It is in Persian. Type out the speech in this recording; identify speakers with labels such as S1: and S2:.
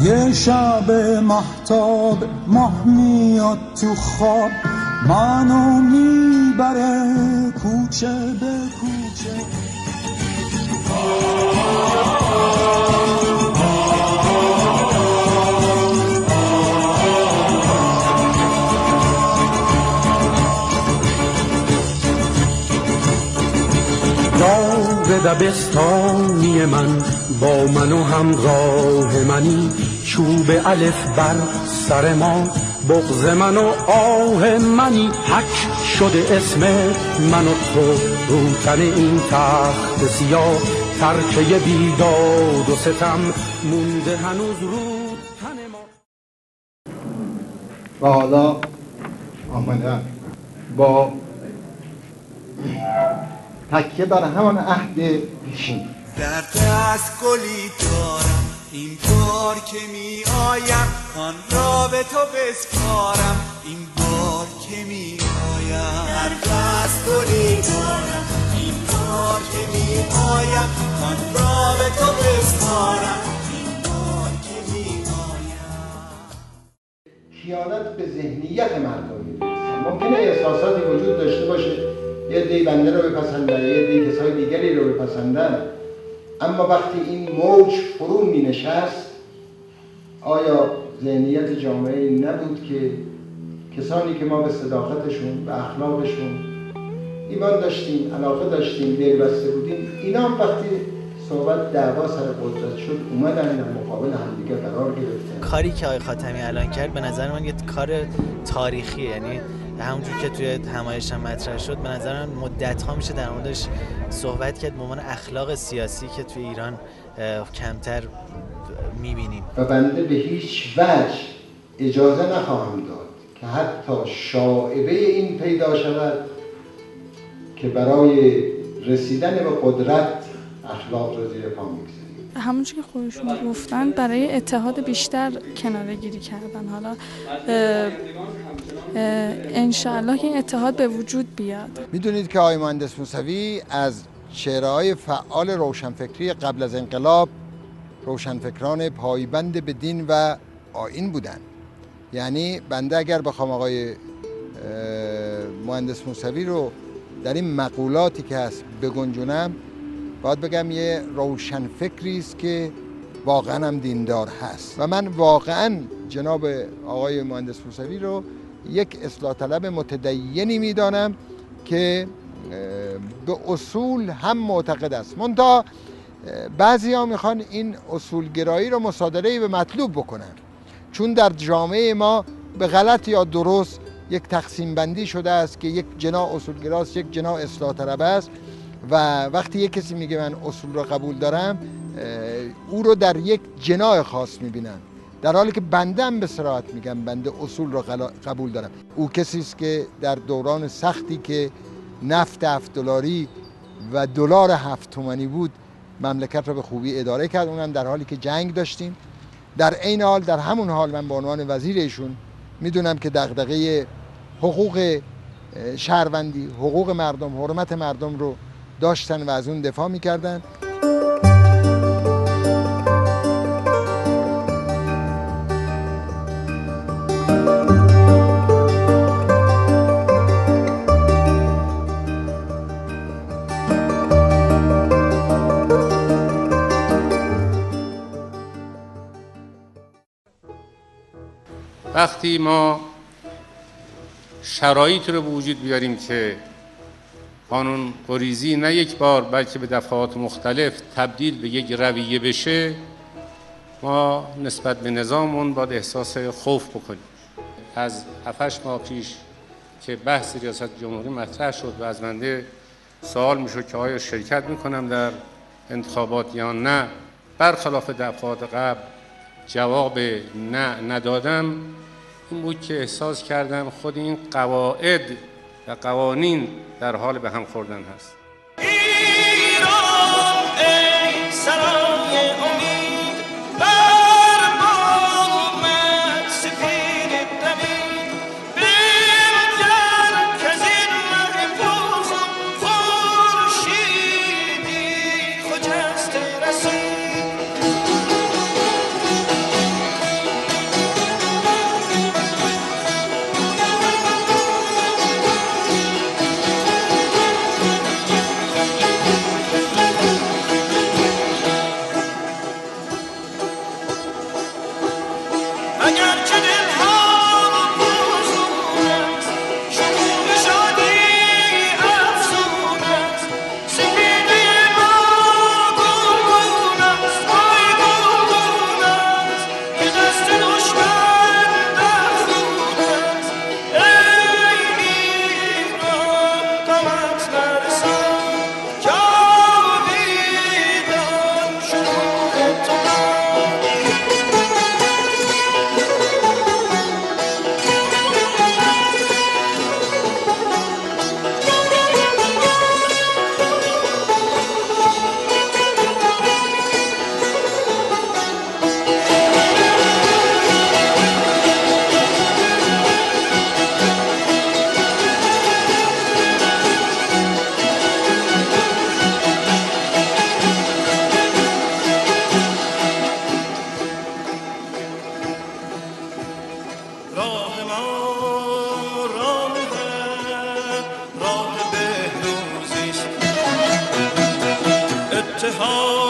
S1: یه شب مهتاب ماه میاد تو خواب منو میبره کوچه به کوچه.
S2: یاد دبستانی من با من و همراه منی، چوب الف بر سر ما بغض من و آه منی، حک شده اسم من و تو رو تن این تخت سیاه، ترکه بیداد و ستم مونده هنوز رو تن ما.
S3: و حالا آمدم با تکیه بر همان عهد پیشین.
S4: در دست گلی دارم این بار که می آیم، آن را به تو بسپارم این بار که می آیم. در دست گلی دارم این بار که می آیم، آن را به تو بسپارم این بار که می آیم.
S3: خیانت به ذهنیت مردم می‌رسه. ممکنه احساساتی وجود داشته باشه، یه عده‌ای بنده رو بپسندن، یه عده‌ای کسای دیگری رو بپسندن، اما وقتی این موج فرو می نشست، آیا ذهنیت جامعه این نبود که کسانی که ما به صداقتشون، به اخلاقشون ایمان داشتیم، علاقه داشتیم، دلبسته بودیم، اینا هم وقتی صحبت دعوا سر قدرت شد اومدن در مقابل همدیگه قرار گرفتن.
S5: کاری که آقای خاتمی الان کرد به نظر من یه کار تاریخیه، یعنی همونجور که توی همایش هم مطرح شد به نظر من مدت‌ها میشه در موردش صحبت کرد به عنوان اخلاق سیاسی که توی ایران کمتر میبینیم.
S3: و بنده به هیچ وجه اجازه نخواهم داد که حتی شائبه این پیدا شود که برای رسیدن به قدرت اخلاق رو زیر پا می‌گذاریم.
S6: همونجور که خودشون گفتن برای اتحاد بیشتر کناره گیری کردن. حالا انشاءالله که این اتحاد به وجود بیاد.
S3: میدونید که آقای مهندس موسوی از چهره‌های فعال روشنفکری قبل از انقلاب روشنفکران پایبند به دین و آیین بودن. یعنی بنده اگر بخوام آقای مهندس موسوی رو در این مقولاتی که هست بگنجونم، باید بگم یه روشنفکری است که واقعا هم دیندار هست و من واقعا جناب آقای مهندس موسوی رو یک اصلاح طلب متدینی میدانم که به اصول هم معتقد است. منتها بعضی ها میخوان این اصولگرایی رو مصادره به مطلوب بکنن، چون در جامعه ما به غلط یا درست یک تقسیم بندی شده است که یک جناح اصولگراست، یک جناح اصلاح طلب است و وقتی یک کسی میگه من اصول رو قبول دارم او رو در یک جناح خاص میبینن، در حالی که بنده هم به صراحت میگم بنده اصول رو قبول دارم. او کسی است که در دوران سختی که نفت $7 و دلار 7 تومانی بود مملکت رو به خوبی اداره کرد، اونم در حالی که جنگ داشتیم. در این حال، در همون حال من به عنوان وزیر ایشون میدونم که دغدغه حقوق شهروندی، حقوق مردم، حرمت مردم رو داشتن و از اون دفاع میکردن.
S7: وقتی ما شرایطی رو به وجود بیاریم که قانون گریزی نه یک بار بلکه به دفعات مختلف تبدیل به یک رویه بشه، ما نسبت به نظاممون باید احساس خوف بکنیم. از 7-8 ماه پیش که بحث ریاست جمهوری مطرح شد و از بنده سوال میشد که آیا شرکت میکنم در انتخابات یا نه، برخلاف دفعات قبل جواب نه ندادم، این بود که احساس کردم خود این قواعد و قوانین در حال به هم خوردن هست.
S4: ایران ای سرای امید، بر بام سپید دمید، بنگر کز این مه پرخون خورشیدی خجسته رسید. راه بهروزی است، اتحاد